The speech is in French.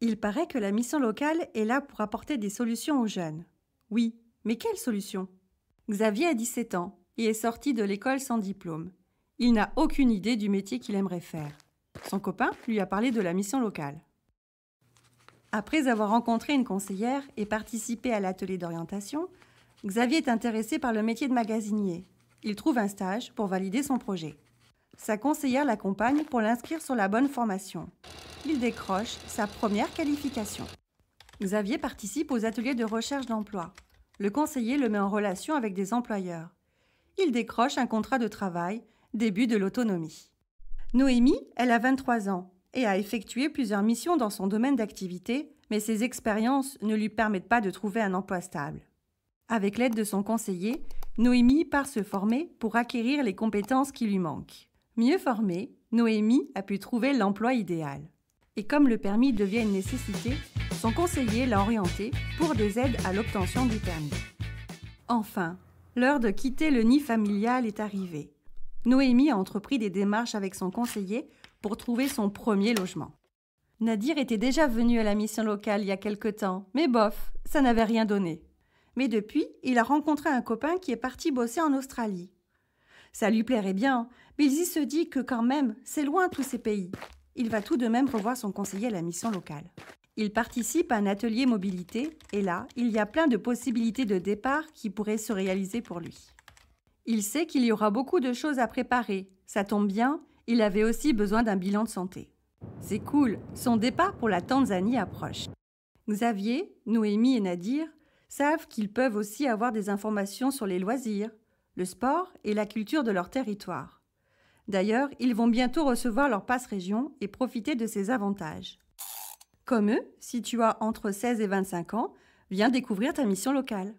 Il paraît que la mission locale est là pour apporter des solutions aux jeunes. Oui, mais quelles solutions? Xavier a 17 ans et est sorti de l'école sans diplôme. Il n'a aucune idée du métier qu'il aimerait faire. Son copain lui a parlé de la mission locale. Après avoir rencontré une conseillère et participé à l'atelier d'orientation, Xavier est intéressé par le métier de magasinier. Il trouve un stage pour valider son projet. Sa conseillère l'accompagne pour l'inscrire sur la bonne formation. Il décroche sa première qualification. Xavier participe aux ateliers de recherche d'emploi. Le conseiller le met en relation avec des employeurs. Il décroche un contrat de travail, début de l'autonomie. Noémie, elle a 23 ans et a effectué plusieurs missions dans son domaine d'activité, mais ses expériences ne lui permettent pas de trouver un emploi stable. Avec l'aide de son conseiller, Noémie part se former pour acquérir les compétences qui lui manquent. Mieux formée, Noémie a pu trouver l'emploi idéal. Et comme le permis devient une nécessité, son conseiller l'a orientée pour des aides à l'obtention du permis. Enfin, l'heure de quitter le nid familial est arrivée. Noémie a entrepris des démarches avec son conseiller pour trouver son premier logement. Nadir était déjà venu à la mission locale il y a quelque temps, mais bof, ça n'avait rien donné. Mais depuis, il a rencontré un copain qui est parti bosser en Australie. Ça lui plairait bien, mais il se dit que quand même, c'est loin tous ces pays. Il va tout de même revoir son conseiller à la mission locale. Il participe à un atelier mobilité et là, il y a plein de possibilités de départ qui pourraient se réaliser pour lui. Il sait qu'il y aura beaucoup de choses à préparer. Ça tombe bien, il avait aussi besoin d'un bilan de santé. C'est cool, son départ pour la Tanzanie approche. Xavier, Noémie et Nadir savent qu'ils peuvent aussi avoir des informations sur les loisirs, le sport et la culture de leur territoire. D'ailleurs, ils vont bientôt recevoir leur passe région et profiter de ces avantages. Comme eux, si tu as entre 16 et 25 ans, viens découvrir ta mission locale.